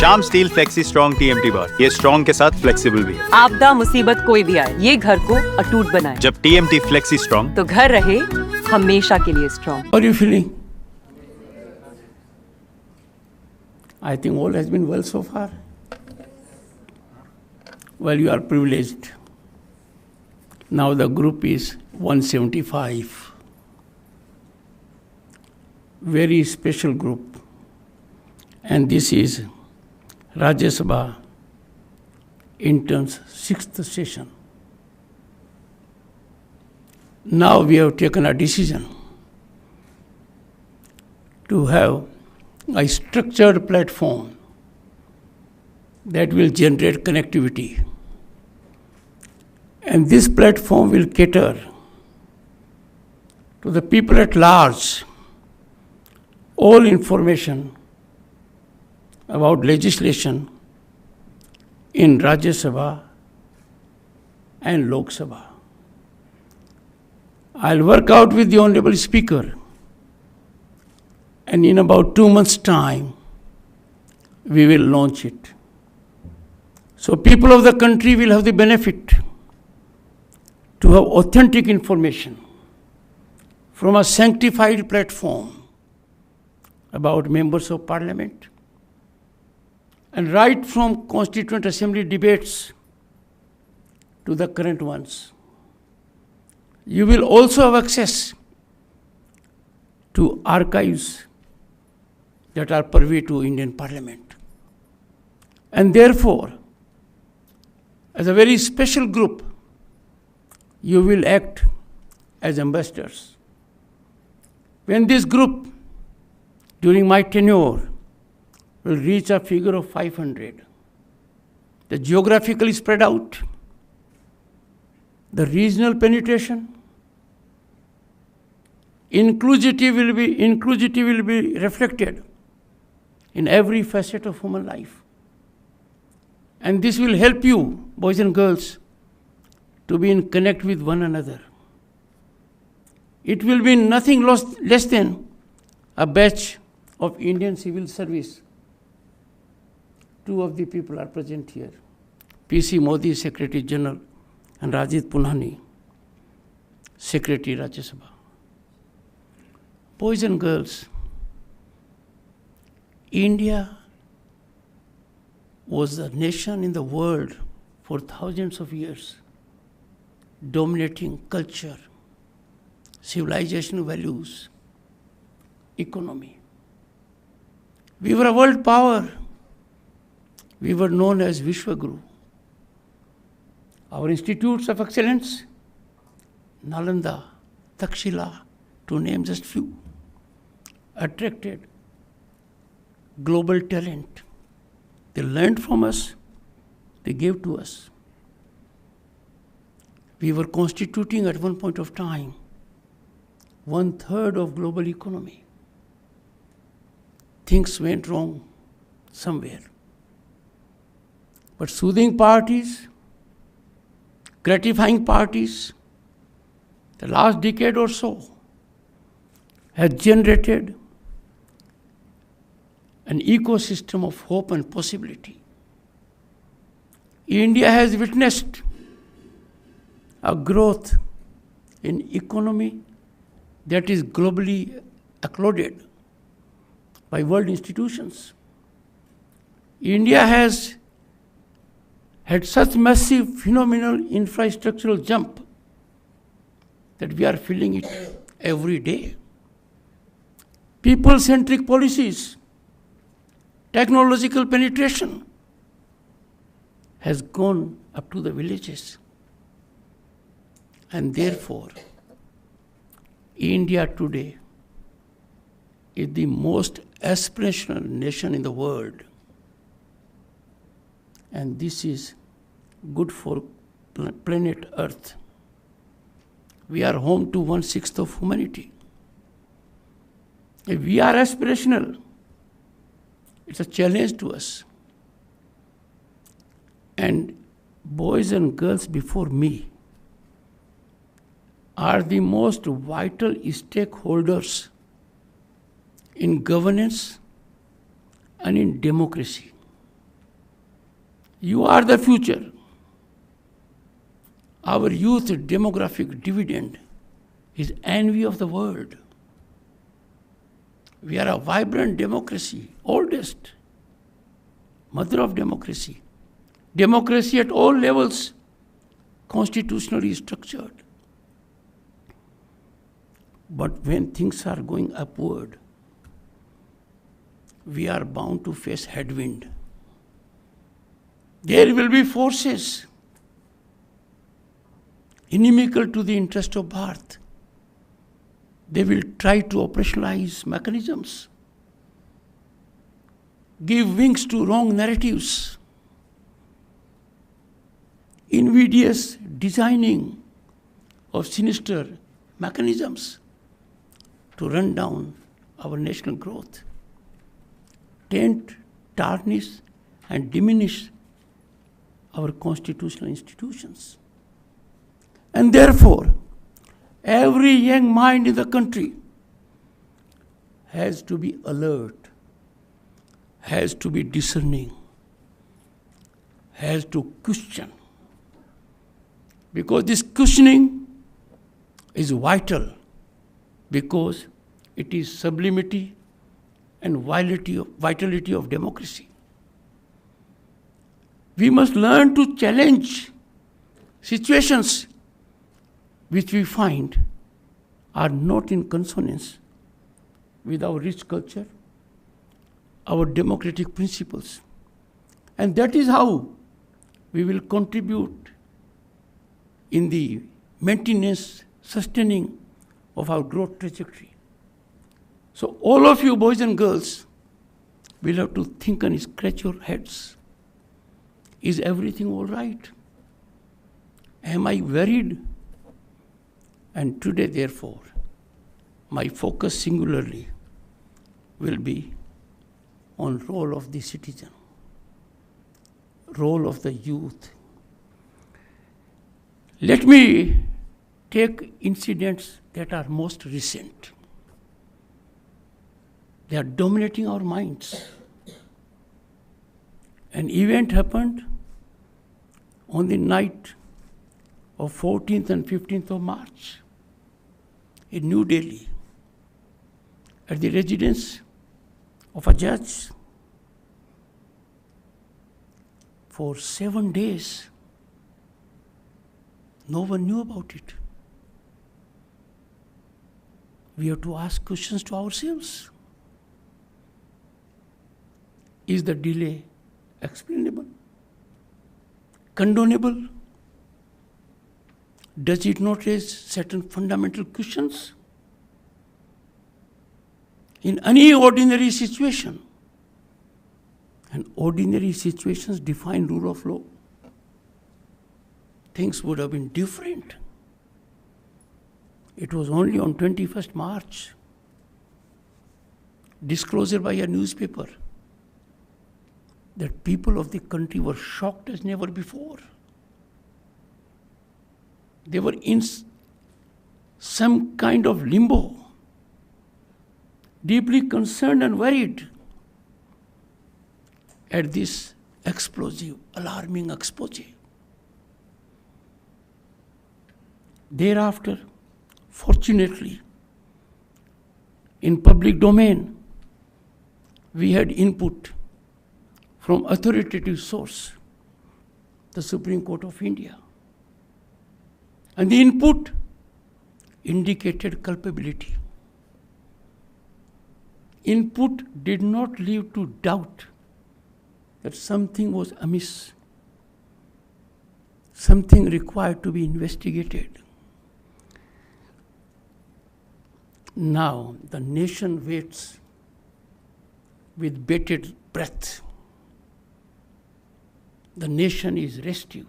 Shyam steel flexi strong TMT बार, ये strong के साथ फ्लेक्सिबल भी है। आपदा मुसीबत कोई भी आए, ये घर को अटूट बनाए। जब TMT फ्लेक्सी स्ट्रॉन्ग, तो घर रहे हमेशा के लिए strong. How are you feeling? I think all has been well so far. Well, you are privileged. Now the group is 175. Very special group. And this is Rajya Sabha Interns 6th session. Now we have taken a decision to have a structured platform that will generate connectivity. And this platform will cater to the people at large, all information about legislation in Rajya Sabha and Lok Sabha. I'll work out with the Honorable Speaker, and in about 2 months' time, we will launch it. So people of the country will have the benefit to have authentic information from a sanctified platform about members of parliament, and right from Constituent Assembly debates to the current ones. You will also have access to archives that are privy to Indian Parliament. And therefore, as a very special group, you will act as ambassadors. When this group, during my tenure, will reach a figure of 500, the geographically spread out, the regional penetration, inclusivity will be reflected in every facet of human life. And this will help you, boys and girls, to be in connect with one another. It will be nothing less than a batch of Indian civil service. 2 of the people are present here. PC Modi, Secretary General, and Rajit Punani, Secretary Rajya Sabha. Boys and girls, India was a nation in the world for thousands of years, dominating culture, civilization values, economy. We were a world power. We were known as Vishwaguru. Our institutes of excellence, Nalanda, Takshila, to name just few, attracted global talent. They learned from us, they gave to us. We were constituting at one point of time 1/3 of global economy. Things went wrong somewhere. But soothing parties, gratifying parties, the last decade or so has generated an ecosystem of hope and possibility. India has witnessed a growth in economy that is globally applauded by world institutions. India has had such massive, phenomenal infrastructural jump that we are feeling it every day. People-centric policies, technological penetration has gone up to the villages. And therefore, India today is the most aspirational nation in the world. And this is good for planet Earth. We are home to 1/6 of humanity. If we are aspirational, it's a challenge to us. And boys and girls before me are the most vital stakeholders in governance and in democracy. You are the future. Our youth demographic dividend is envy of the world. We are a vibrant democracy, oldest, mother of democracy. Democracy at all levels, constitutionally structured. But when things are going upward, we are bound to face headwind. There will be forces inimical to the interest of Bharat. They will try to operationalize mechanisms, give wings to wrong narratives, invidious designing of sinister mechanisms to run down our national growth, taint, tarnish, and diminish our constitutional institutions. And therefore, every young mind in the country has to be alert, has to be discerning, has to question. Because this questioning is vital, because it is sublimity and vitality of democracy. We must learn to challenge situations which we find are not in consonance with our rich culture, our democratic principles. And that is how we will contribute in the maintenance, sustaining of our growth trajectory. So all of you boys and girls will have to think and scratch your heads. Is everything all right? Am I worried? And today, therefore, my focus singularly will be on role of the citizen, role of the youth. Let me take incidents that are most recent. They are dominating our minds. An event happened on the night of 14th and 15th of March in New Delhi at the residence of a judge. For 7 days, no one knew about it. We have to ask questions to ourselves. Is the delay explainable? Condonable? Does it not raise certain fundamental questions? In any ordinary situation, and ordinary situations define rule of law, things would have been different. It was only on 21st March, disclosure by a newspaper, that people of the country were shocked as never before. They were in some kind of limbo, deeply concerned and worried at this explosive, alarming expose. Thereafter, fortunately, in public domain, we had input from authoritative source, the Supreme Court of India. And the input indicated culpability. Input did not lead to doubt that something was amiss, something required to be investigated. Now the nation waits with bated breath. The nation is restive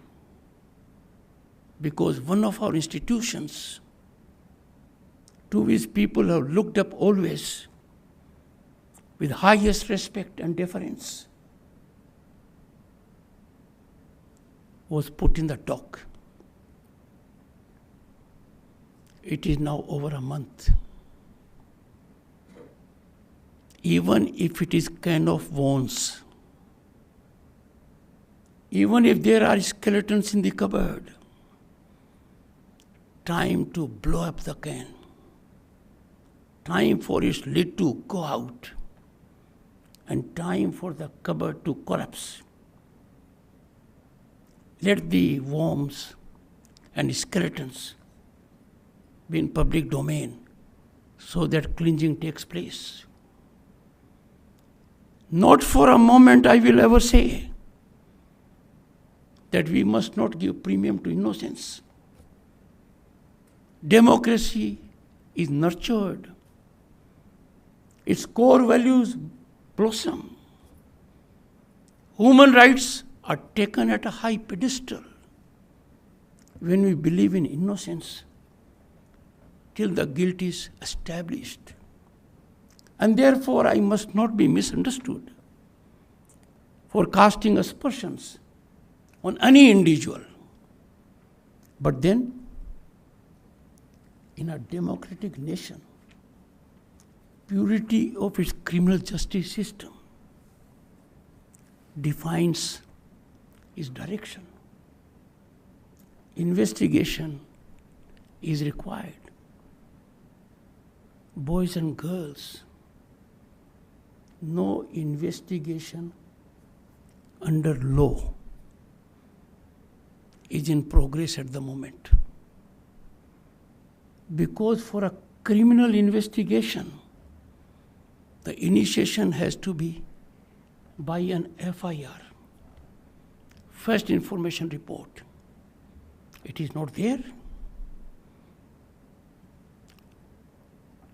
because one of our institutions, to which people have looked up always with highest respect and deference, was put in the dock. It is now over a month. Even if it is kind of wounds, Even if there are skeletons in the cupboard, time to blow up the can. Time for its lid to go out. And time for the cupboard to collapse. Let the worms and skeletons be in public domain so that cleansing takes place. Not for a moment I will ever say that we must not give premium to innocence. Democracy is nurtured. Its core values blossom. Human rights are taken at a high pedestal when we believe in innocence till the guilt is established. And therefore I must not be misunderstood for casting aspersions on any individual. But then, in a democratic nation, purity of its criminal justice system defines its direction. Investigation is required. Boys and girls, no investigation under law is in progress at the moment. Because for a criminal investigation, the initiation has to be by an FIR, First Information Report. It is not there.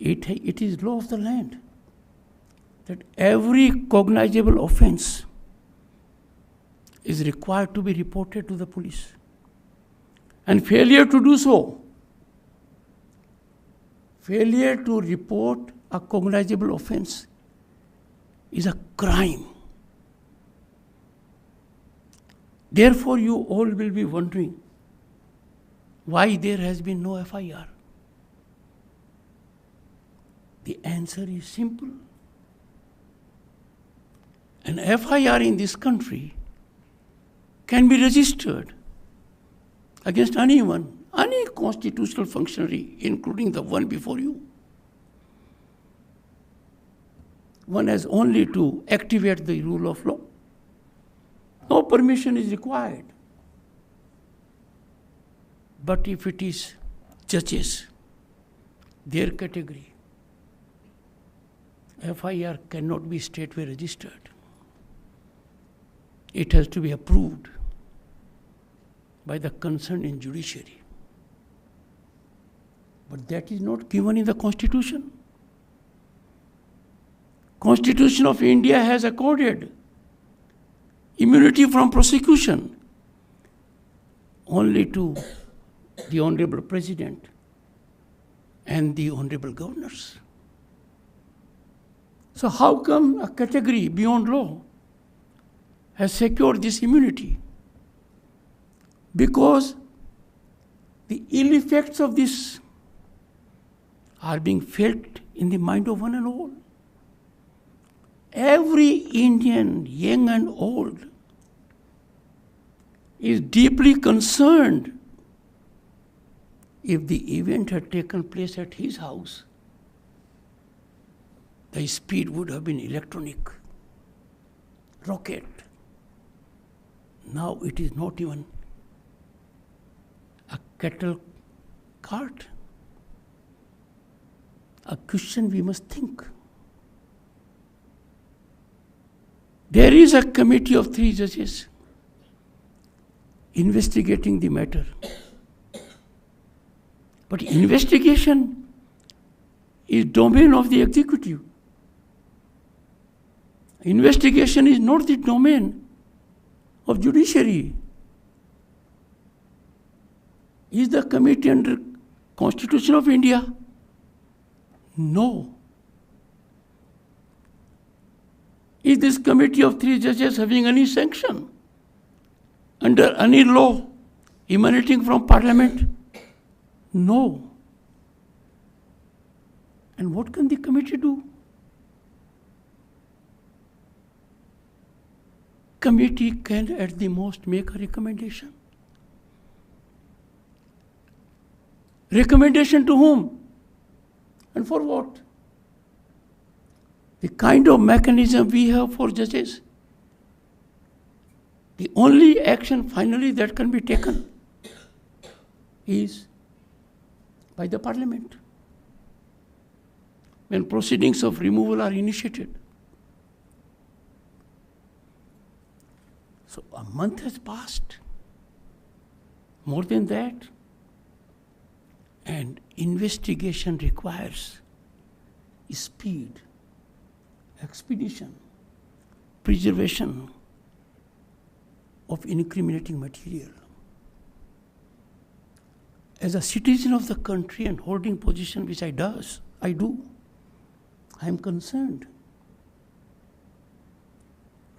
It is law of the land that every cognizable offense is required to be reported to the police. And failure to do so, failure to report a cognizable offense is a crime. Therefore, you all will be wondering why there has been no FIR. The answer is simple. An FIR in this country can be registered against anyone, any constitutional functionary, including the one before you. One has only to activate the rule of law. No permission is required. But if it is judges, their category, FIR cannot be straightway registered. It has to be approved by the concerned in judiciary. But that is not given in the Constitution. Constitution of India has accorded immunity from prosecution only to the Honorable President and the Honorable Governors. So how come a category beyond law has secured this immunity? Because the ill effects of this are being felt in the mind of one and all. Every Indian, young and old, is deeply concerned if the event had taken place at his house. The speed would have been electronic, rocket. Now it is not even a cattle cart. A question we must think. There is a committee of 3 judges investigating the matter. But investigation is domain of the executive. Investigation is not the domain of judiciary. Is the committee under Constitution of India? No. Is this committee of 3 judges having any sanction under any law emanating from Parliament? No. And what can the committee do? committee can at the most make a recommendation. Recommendation to whom? And for what? The kind of mechanism we have for judges, the only action finally that can be taken is by the Parliament when proceedings of removal are initiated. So a month has passed, more than that, and investigation requires speed, expedition, preservation of incriminating material. As a citizen of the country and holding position which I do, I am concerned.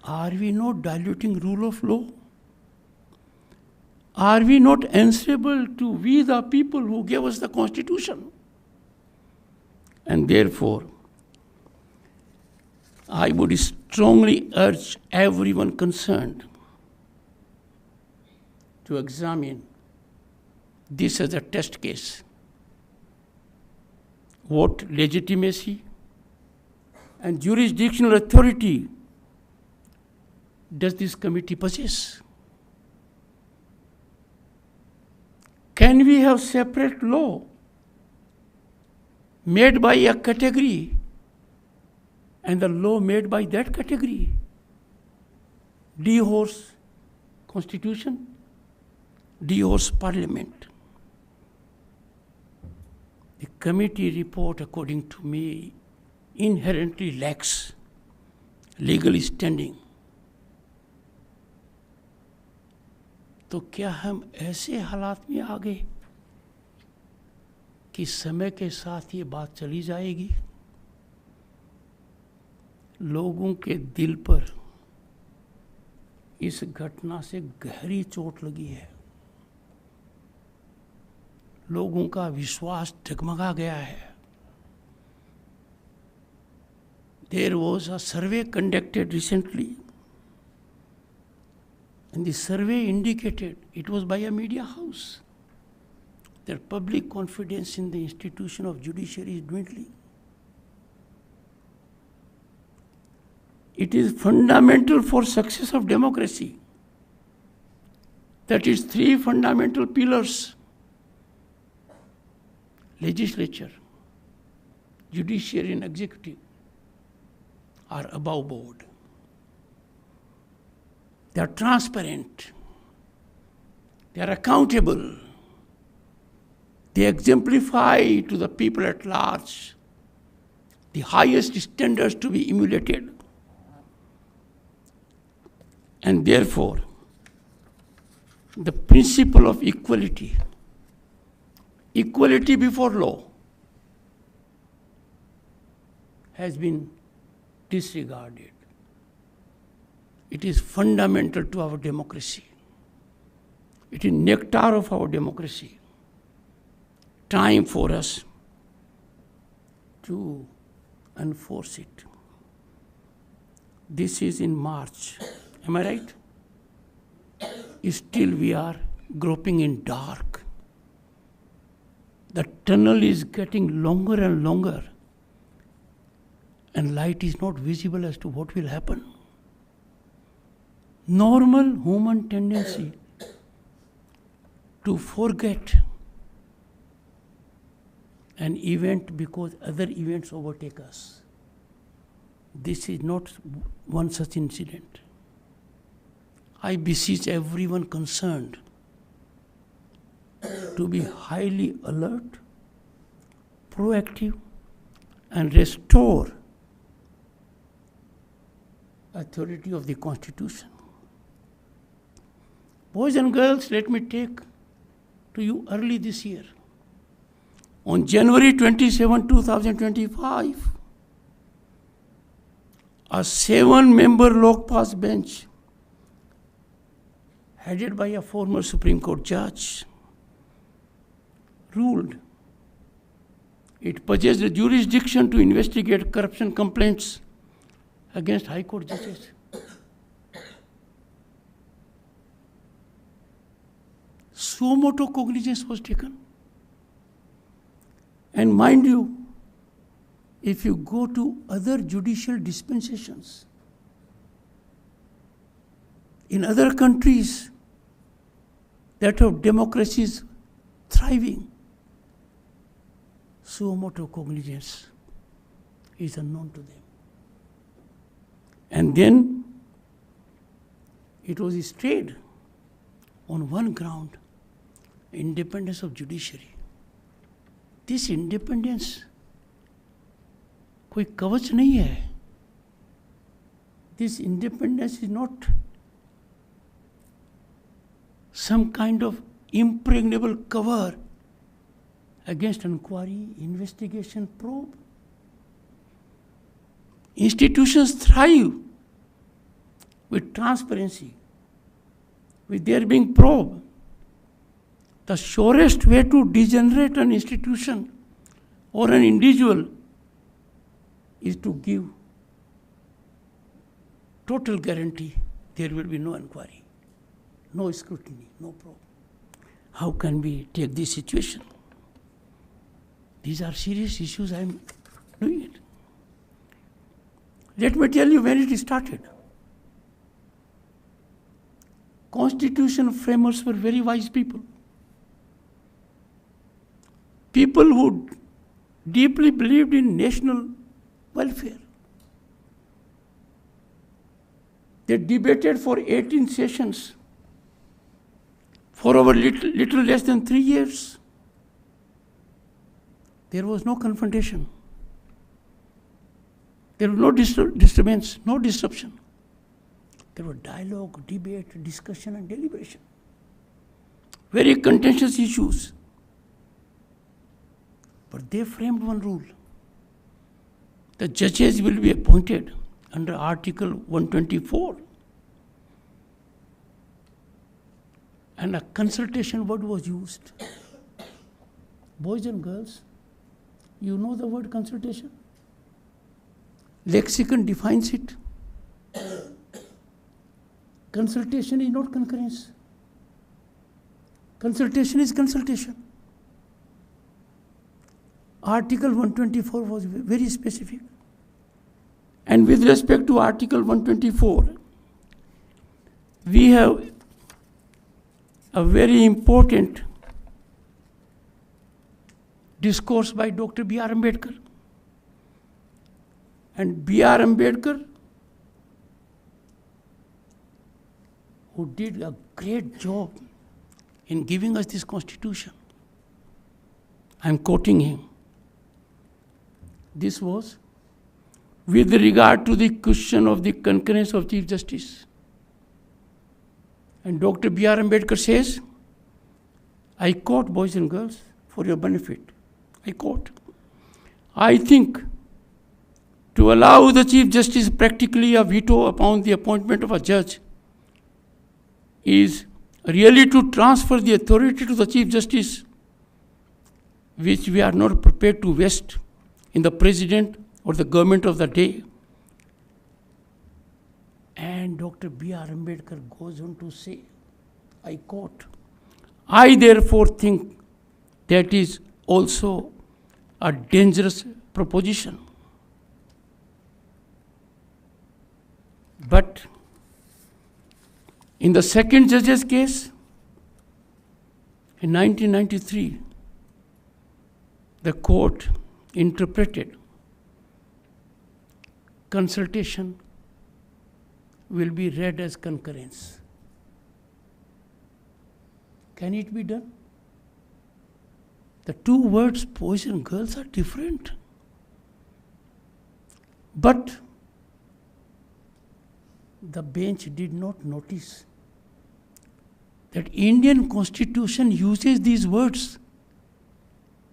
Are we not diluting rule of law? Are we not answerable to we the people who gave us the Constitution? And therefore, I would strongly urge everyone concerned to examine this as a test case. What legitimacy and jurisdictional authority does this committee possess? Can we have separate law made by a category and the law made by that category? Dehorse Constitution, dehorse Parliament. The committee report, according to me, inherently lacks legal standing. तो क्या हम ऐसे हालात में आ गए कि समय के साथ ये बात चली जाएगी? लोगों के दिल पर इस घटना से गहरी चोट लगी है. लोगों का विश्वास डगमगा गया है. There was a survey conducted recently, and the survey indicated, it was by a media house, that public confidence in the institution of judiciary is dwindling. It is fundamental for success of democracy that its three fundamental pillars, legislature, judiciary and executive, are above board. They are transparent. They are accountable. They exemplify to the people at large the highest standards to be emulated. And therefore, the principle of equality, equality before law, has been disregarded. It is fundamental to our democracy. It is nectar of our democracy. Time for us to enforce it. This is in March. Am I right? Still we are groping in dark. The tunnel is getting longer and longer, and light is not visible as to what will happen. Normal human tendency to forget an event because other events overtake us. This is not one such incident. I beseech everyone concerned to be highly alert, proactive, and restore authority of the Constitution. Boys and girls, let me take to you early this year. On January 27, 2025, a 7-member Lokpas bench headed by a former Supreme Court judge ruled it possessed the jurisdiction to investigate corruption complaints against High Court judges. suo motu cognizance was taken. And mind you, if you go to other judicial dispensations, in other countries that have democracies thriving, suo motu cognizance is unknown to them. And then it was stayed on one ground, independence of judiciary. This independence कोई कवच नहीं है. This independence is not some kind of impregnable cover against inquiry, investigation, probe. Institutions thrive with transparency, with there being probe. The surest way to degenerate an institution or an individual is to give total guarantee there will be no inquiry, no scrutiny, no probe. How can we take this situation? These are serious issues. I am doing it. Let me tell you when it started. Constitution framers were very wise people. People who deeply believed in national welfare. They debated for 18 sessions for over little less than 3 years. There was no confrontation. There was no disturbance, no disruption. There was dialogue, debate, discussion, and deliberation. Very contentious issues. But they framed one rule. The judges will be appointed under Article 124. And a consultation word was used. Boys and girls, you know the word consultation? Lexicon defines it. Consultation is not concurrence. Consultation is consultation. Article 124 was very specific. And with respect to Article 124, we have a very important discourse by Dr. B.R. Ambedkar. And B.R. Ambedkar, who did a great job in giving us this constitution, I am quoting him. This was with regard to the question of the concurrence of Chief Justice. And Dr. B.R. Ambedkar says, I quote, boys and girls, for your benefit. I quote, I think to allow the Chief Justice practically a veto upon the appointment of a judge is really to transfer the authority to the Chief Justice, which we are not prepared to vest in the President or the government of the day. And Dr. B.R. Ambedkar goes on to say, I quote, I therefore think that is also a dangerous proposition. But in the second judge's case, in 1993, the court interpreted consultation will be read as concurrence. Can it be done? The two words, boys and girls, are different. But the bench did not notice that Indian Constitution uses these words,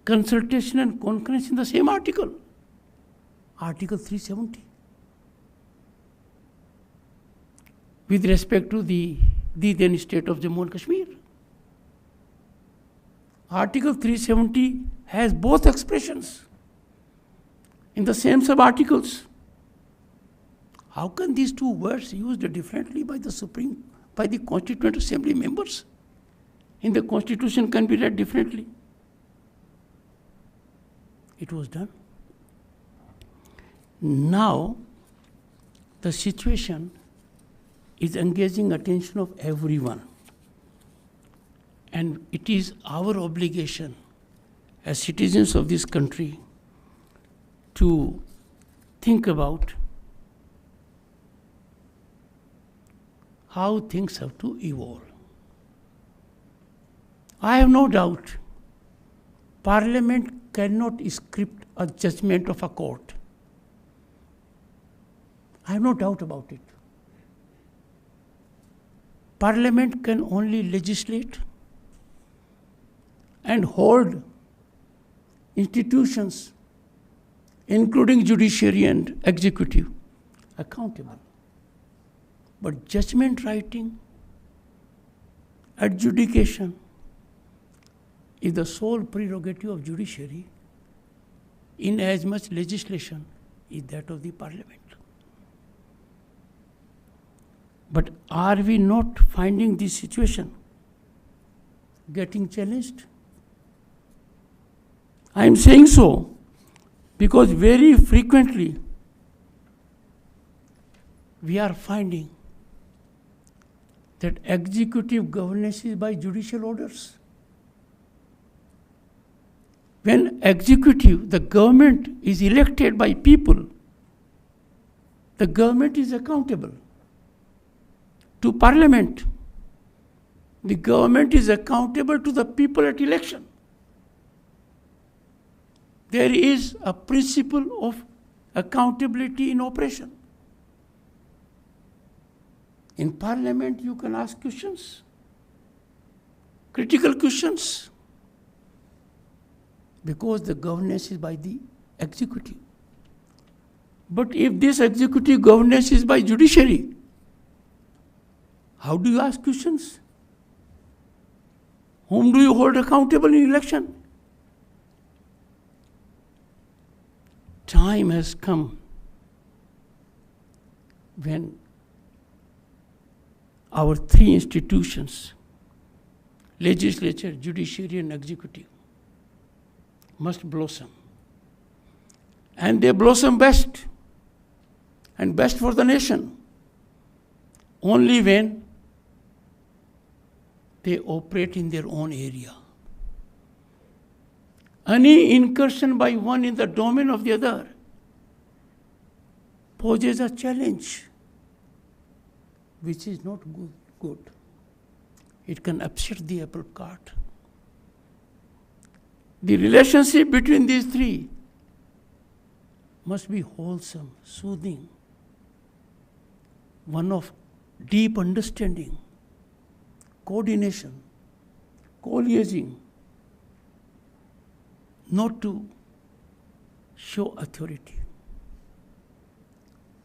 consultation and concurrence, in the same article, Article 370. With respect to the then state of Jammu and Kashmir. Article 370 has both expressions in the same sub-articles. How can these two words used differently by the Constituent Assembly members? in the Constitution can be read differently. It was done. Now, the situation is engaging attention of everyone. And it is our obligation as citizens of this country to think about how things have to evolve. I have no doubt Parliament cannot script a judgment of a court. I have no doubt about it. Parliament can only legislate and hold institutions, including judiciary and executive, accountable. But judgment writing, adjudication, is the sole prerogative of judiciary, in as much legislation is that of the Parliament. But are we not finding this situation getting challenged? I am saying so because very frequently we are finding that executive governance is by judicial orders. When executive, the government is elected by people, the government is accountable to Parliament. The government is accountable to the people at election. There is a principle of accountability in operation. In Parliament, you can ask questions, critical questions, because the governance is by the executive. But if this executive governance is by judiciary, how do you ask questions? Whom do you hold accountable in election? Time has come when our three institutions, legislature, judiciary, and executive, must blossom. And they blossom best, and best for the nation, only when they operate in their own area. Any incursion by one in the domain of the other poses a challenge, which is not good. It can upset the apple cart. The relationship between these three must be wholesome, soothing, one of deep understanding, coordination, co-liaising, not to show authority.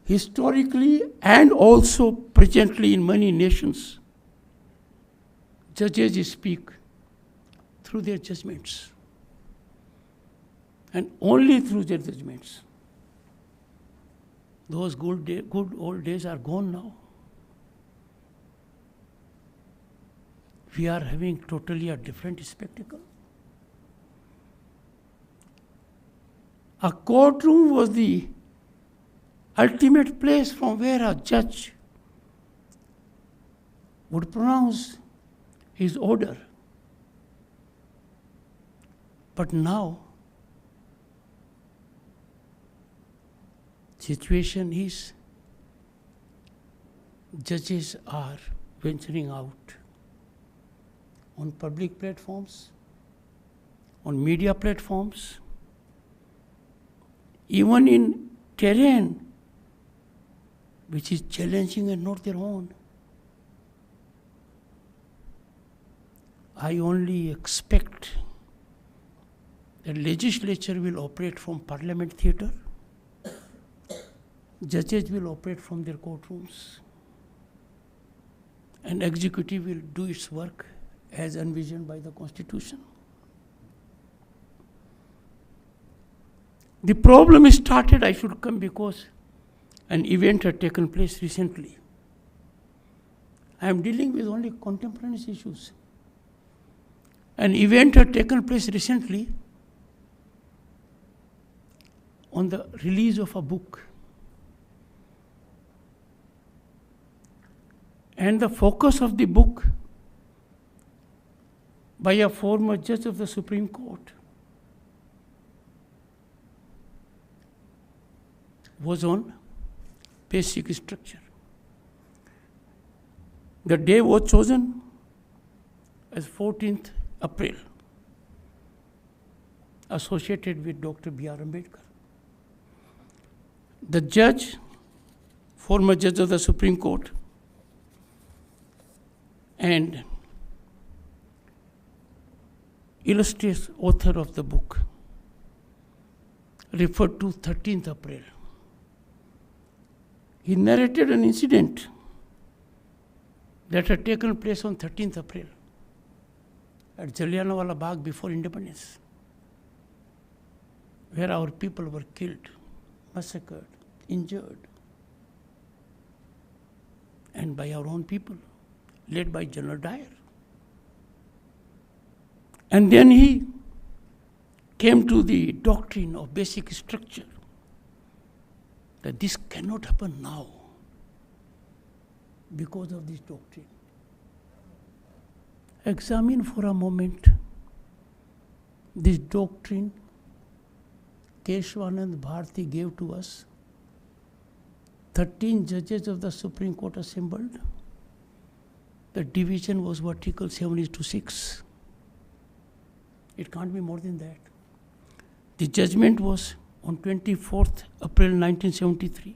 Historically and also presently in many nations, judges speak through their judgments, and only through their judgments. Those good old days are gone now. We are having totally a different spectacle. A courtroom was the ultimate place from where a judge would pronounce his order. But now, situation is judges are venturing out on public platforms, on media platforms, even in terrain which is challenging and not their own. I only expect that legislature will operate from Parliament theatre, judges will operate from their courtrooms, and executive will do its work as envisioned by the Constitution. The problem started, I should come, because an event had taken place recently. I am dealing with only contemporaneous issues. An event had taken place recently on the release of a book. And the focus of the book by a former judge of the Supreme Court was on basic structure. The day was chosen as 14th April, associated with Dr. B.R. Ambedkar. The judge, former judge of the Supreme Court, and illustrious author of the book, referred to 13th April. He narrated an incident that had taken place on 13th April at Jallianwala Bagh before independence, where our people were killed, massacred, injured, and by our own people, led by General Dyer. And then he came to the doctrine of basic structure, that this cannot happen now because of this doctrine. Examine for a moment this doctrine Keshavanand Bharati gave to us. 13 judges of the Supreme Court assembled. The division was vertical 7:6. It can't be more than that. The judgment was on 24th April 1973.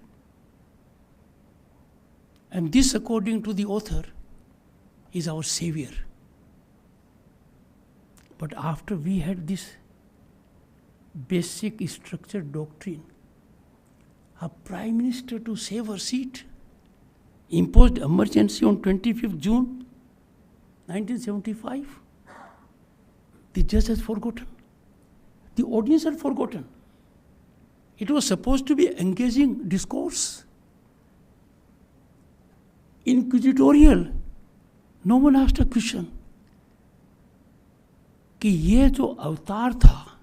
And this, according to the author, is our savior. But after we had this basic structure doctrine, a prime minister, to save her seat, imposed emergency on 25th June 1975. The judge has forgotten. The audience had forgotten. It was supposed to be engaging discourse, inquisitorial. No one asked a question कि ये जो अवतार था,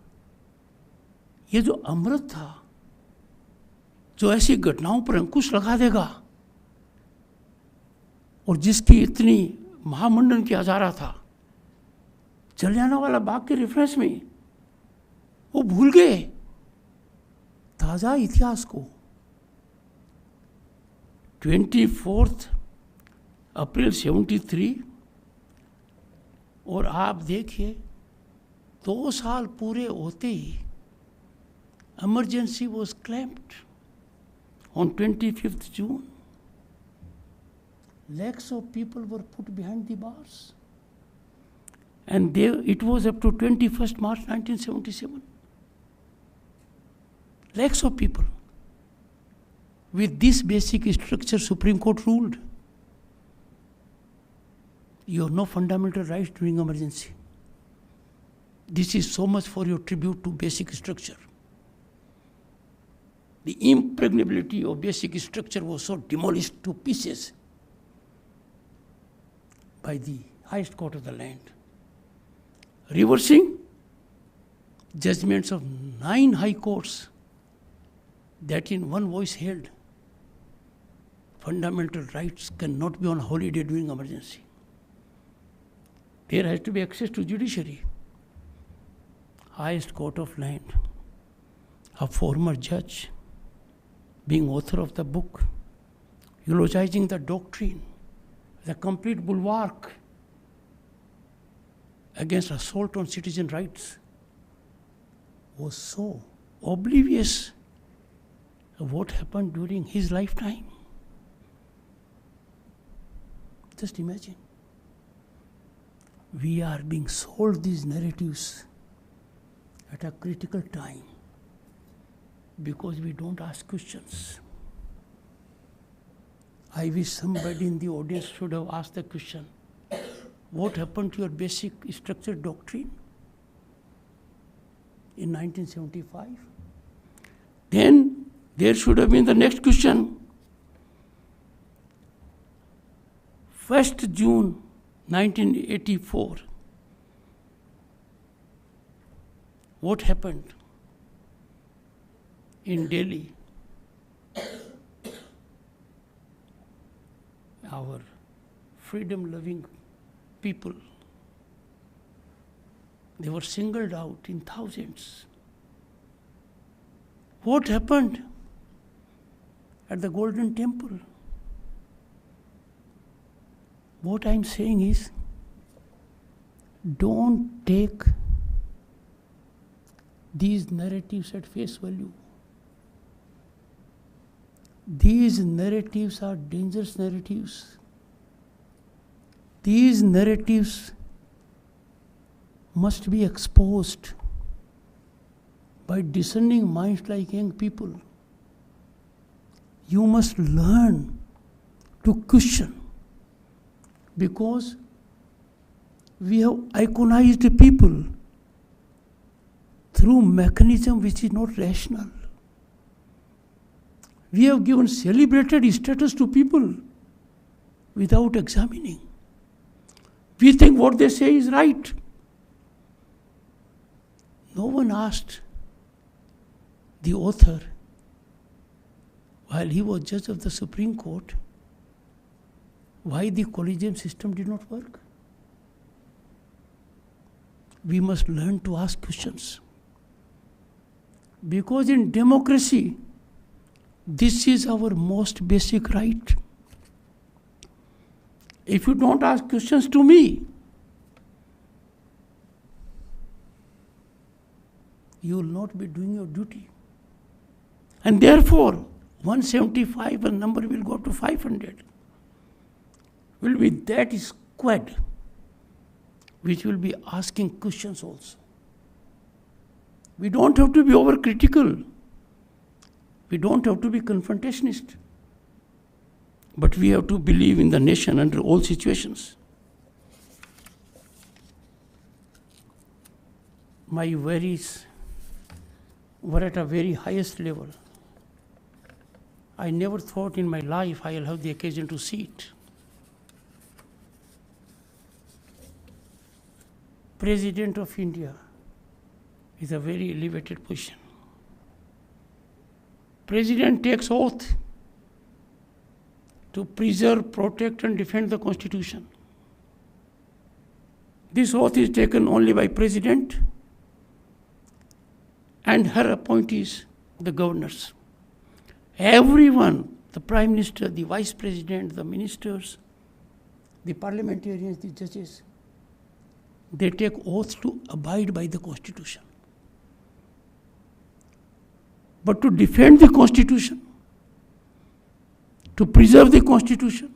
ये जो अमृत था, जो ऐसी घटनाओं पर अंकुश लगा देगा और जिसकी इतनी महामंडन किया जा रहा था, जलियांवाला बाग के रेफरेंस में वो भूल गए ताजा इतिहास को। 24 अप्रैल 73, और आप देखिए 2 साल पूरे होते ही emergency was claimed on 25th June. Lakhs of people were put behind the bars. And it was up to 21st March 1977. Lakhs of people. With this basic structure, Supreme Court ruled, you have no fundamental rights during emergency. This is so much for your tribute to basic structure. The impregnability of basic structure was so demolished to pieces by the highest court of the land, reversing judgments of 9 high courts that in one voice held fundamental rights cannot be on holiday during emergency. There has to be access to judiciary. Highest court of land, a former judge, being author of the book, eulogizing the doctrine, the complete bulwark against assault on citizen rights, was so oblivious of what happened during his lifetime. Just imagine. We are being sold these narratives at a critical time because we don't ask questions. I wish somebody in the audience should have asked the question, what happened to your basic structure doctrine in 1975? Then there should have been the next question. 1st June 1984, what happened in Delhi. Our freedom-loving people, they were singled out in thousands. What happened at the Golden Temple? What I'm saying is, don't take these narratives at face value. These narratives are dangerous narratives. These narratives must be exposed by discerning minds like young people. You must learn to question, because we have iconized people through mechanism which is not rational. We have given celebrated status to people without examining. We think what they say is right. No one asked the author, while he was judge of the Supreme Court, why the collegium system did not work. We must learn to ask questions. Because in democracy, this is our most basic right. If you don't ask questions to me, you will not be doing your duty. And therefore, 175, a number will go to 500. Will be that squad which will be asking questions also. We don't have to be overcritical. We don't have to be confrontationist. But we have to believe in the nation under all situations. My worries were at a very highest level. I never thought in my life I will have the occasion to see it. President of India is a very elevated position. President takes oath to preserve, protect and defend the Constitution. This oath is taken only by President and her appointees, the governors. Everyone, the Prime Minister, the Vice President, the ministers, the parliamentarians, the judges, they take oaths to abide by the Constitution. But to defend the Constitution, to preserve the Constitution,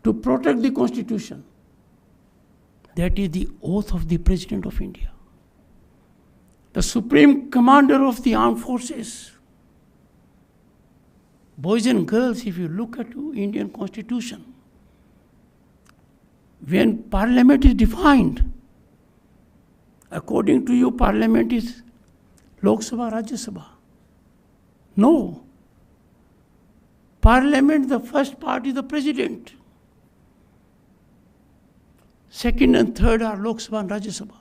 to protect the Constitution, that is the oath of the President of India. The Supreme Commander of the Armed Forces. Boys and girls, if you look at the Indian Constitution, when Parliament is defined, according to you, Parliament is Lok Sabha, Rajya Sabha. No. Parliament, the first part is the President. Second and third are Lok Sabha and Rajya Sabha.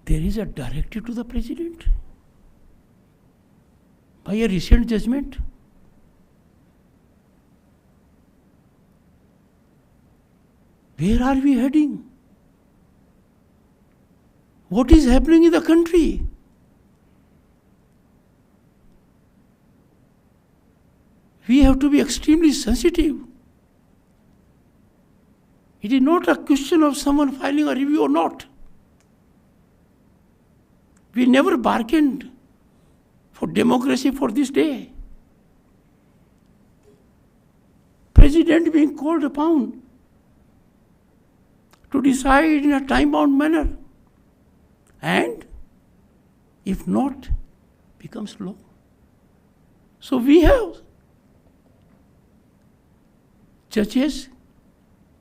There is a directive to the President by a recent judgment. Where are we heading? What is happening in the country? We have to be extremely sensitive. It is not a question of someone filing a review or not. We never bargained for democracy for this day. President being called upon to decide in a time-bound manner, and if not, becomes law. So we have judges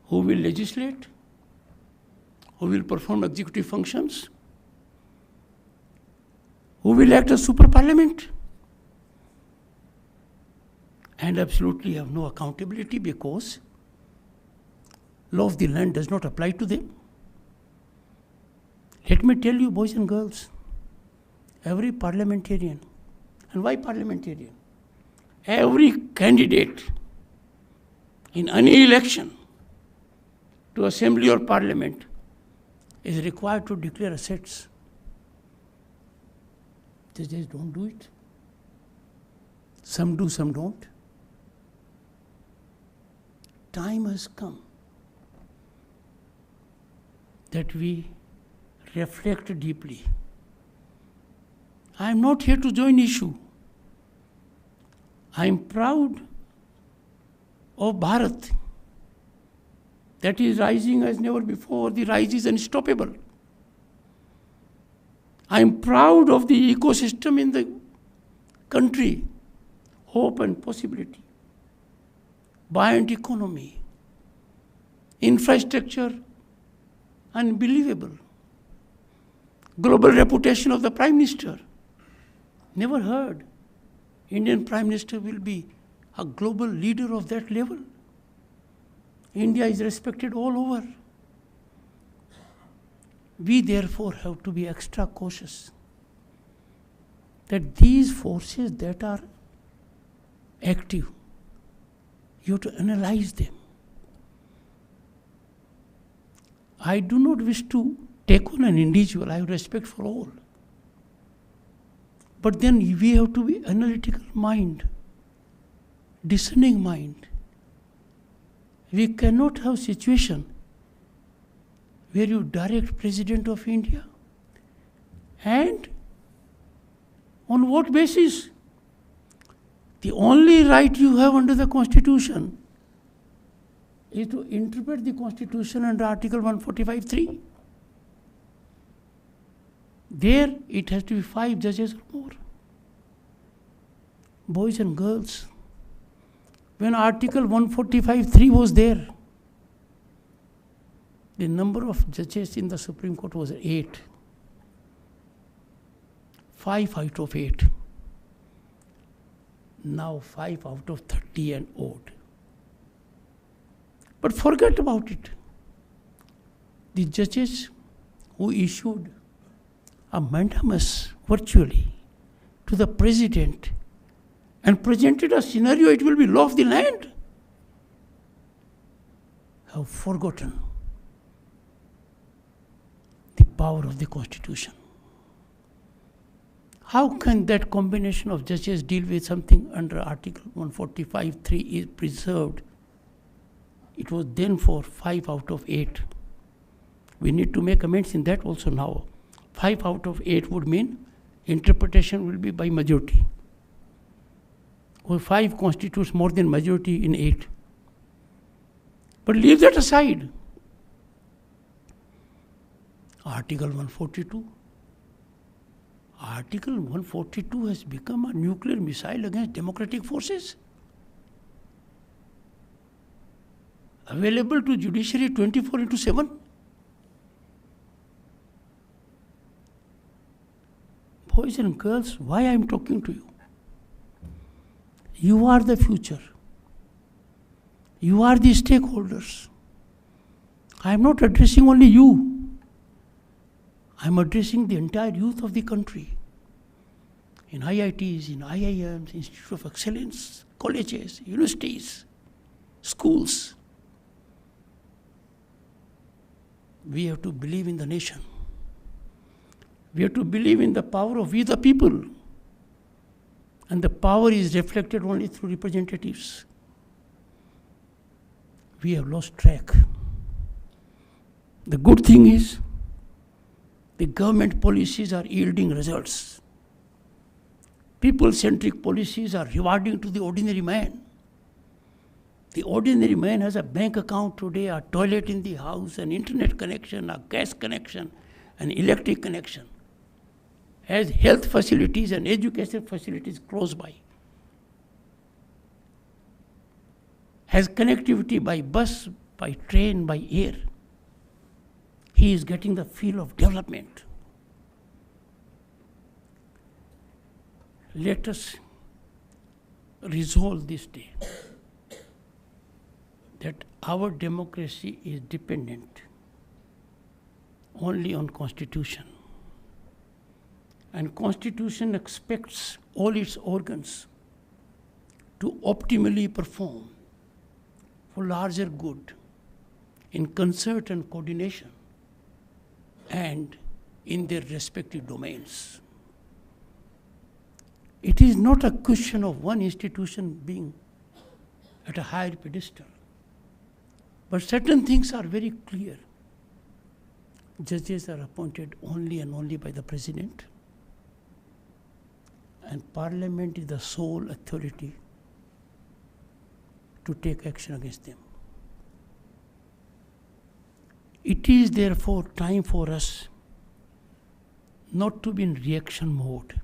who will legislate, who will perform executive functions, who will act as super parliament, and absolutely have no accountability because law of the land does not apply to them. Let me tell you, boys and girls, every parliamentarian, and why parliamentarian? Every candidate in any election to assembly or parliament is required to declare assets. They just don't do it. Some do, some don't. Time has come that we reflect deeply. I am not here to join issue. I am proud of Bharat that is rising as never before. The rise is unstoppable. I am proud of the ecosystem in the country, hope and possibility, buoyant economy, infrastructure, unbelievable, global reputation of the Prime Minister. Never heard Indian Prime Minister will be a global leader of that level. India is respected all over. We therefore have to be extra cautious that these forces that are active, you have to analyze them. I do not wish to take on an individual. I have respect for all. But then we have to be analytical mind, discerning mind. We cannot have situation where you direct President of India. And on what basis? The only right you have under the Constitution is to interpret the Constitution under Article 145(3). There it has to be 5 judges or more. Boys and girls, when Article 145(3) was there, the number of judges in the Supreme Court was 8. 5 out of 8. Now 5 out of 30 and odd. But forget about it. The judges who issued a mandamus virtually to the President and presented a scenario it will be law of the land have forgotten the power of the Constitution. How can that combination of judges deal with something under Article 145(3) is preserved? It was then for 5 out of 8. We need to make amends in that also now. 5 out of 8 would mean interpretation will be by majority. Or 5 constitutes more than majority in 8. But leave that aside. Article 142. Article 142 has become a nuclear missile against democratic forces. Available to judiciary 24/7. Boys and girls, why I am talking to you? You are the future. You are the stakeholders. I am not addressing only you. I am addressing the entire youth of the country. In IITs, in IIMs, Institute of Excellence, colleges, universities, schools. We have to believe in the nation. We have to believe in the power of we the people. And the power is reflected only through representatives. We have lost track. The good thing is, the government policies are yielding results. People-centric policies are rewarding to the ordinary man. The ordinary man has a bank account today, a toilet in the house, an internet connection, a gas connection, an electric connection, has health facilities and education facilities close by, has connectivity by bus, by train, by air. He is getting the feel of development. Let us resolve this day that our democracy is dependent only on Constitution. And Constitution expects all its organs to optimally perform for larger good in concert and coordination and in their respective domains. It is not a question of one institution being at a higher pedestal, but certain things are very clear. Judges are appointed only and only by the President, and Parliament is the sole authority to take action against them. It is therefore time for us not to be in reaction mode.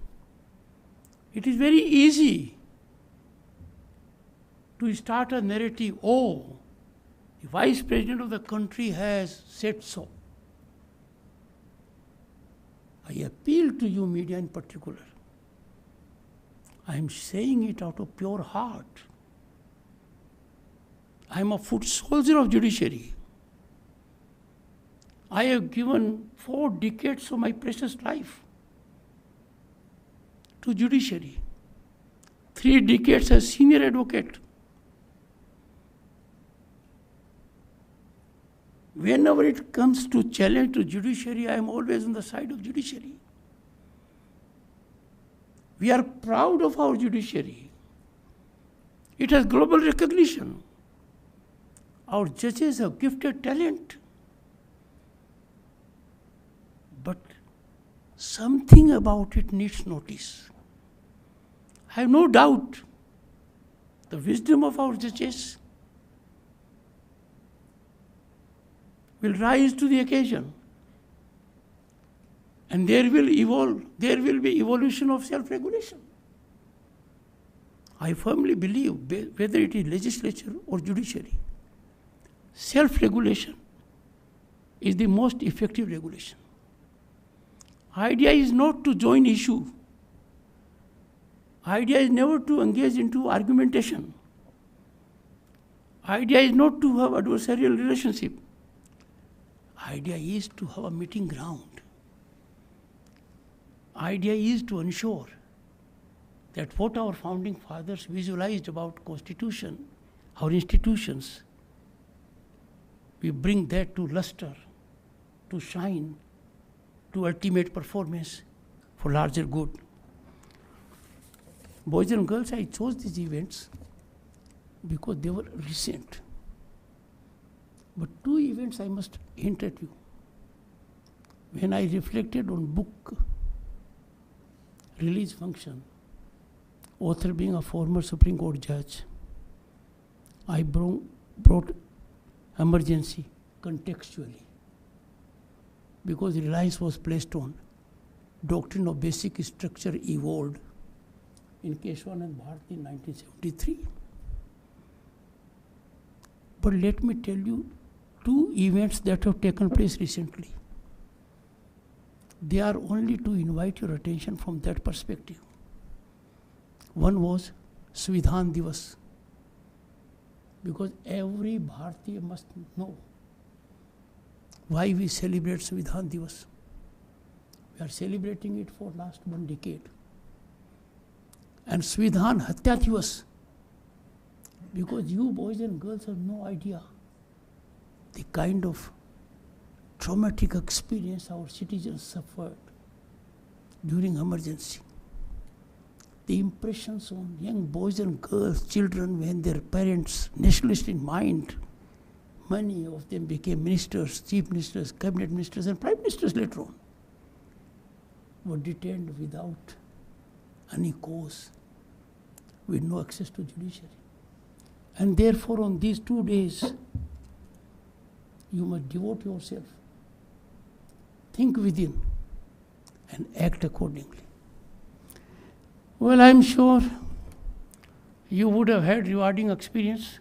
It is very easy to start a narrative, oh, the Vice President of the country has said so. I appeal to you, media in particular. I am saying it out of pure heart. I am a foot soldier of judiciary. I have given 4 decades of my precious life to judiciary. 3 decades as senior advocate. Whenever it comes to challenge to judiciary, I am always on the side of judiciary. We are proud of our judiciary. It has global recognition. Our judges have gifted talent. But something about it needs notice. I have no doubt the wisdom of our judges will rise to the occasion, and there will be evolution of self-regulation. I firmly believe, whether it is legislature or judiciary, self-regulation is the most effective regulation. Idea is not to join issue. Idea is never to engage into argumentation. Idea is not to have adversarial relationship. Idea is to have a meeting ground. Idea is to ensure that what our founding fathers visualized about Constitution, our institutions, we bring that to luster, to shine, to ultimate performance for larger good. Boys and girls, I chose these events because they were recent. But 2 events I must hint at you. When I reflected on book release function, author being a former Supreme Court judge, I brought emergency contextually, because reliance was placed on doctrine of basic structure evolved in Keshwanand Bharati in 1973. But let me tell you 2 events that have taken place recently. They are only to invite your attention from that perspective. One was Svidhan Divas, because every Bharatiya must know why we celebrate Svidhan Divas. We are celebrating it for last 1 decade. And Svidhan Hatya Divas, because you boys and girls have no idea the kind of traumatic experience our citizens suffered during emergency. The impressions on young boys and girls, children, when their parents, nationalist in mind, many of them became ministers, chief ministers, cabinet ministers, and prime ministers later on, were detained without any cause, with no access to judiciary. And therefore, on these 2 days, you must devote yourself, think within, and act accordingly. Well, I'm sure you would have had rewarding experience,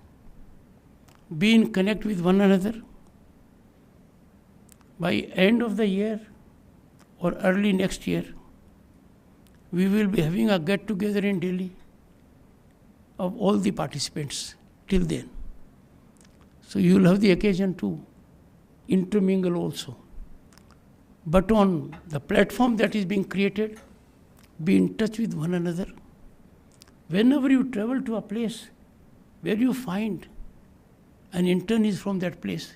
be in connect with one another. By end of the year or early next year, we will be having a get-together in Delhi of all the participants till then. So you will have the occasion to intermingle also. But on the platform that is being created, be in touch with one another. Whenever you travel to a place where you find an intern is from that place,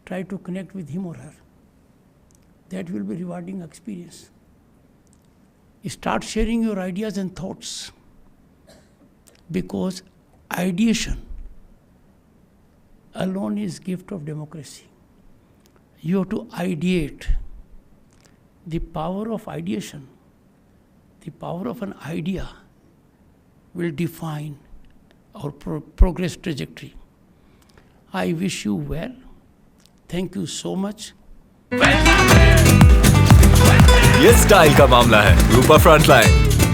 try to connect with him or her. That will be a rewarding experience. Start sharing your ideas and thoughts, because ideation alone is gift of democracy. You have to ideate. The power of ideation, the power of an idea will define our progress trajectory. I wish you well. Thank you so much. ये style का मामला है, रूपा frontline.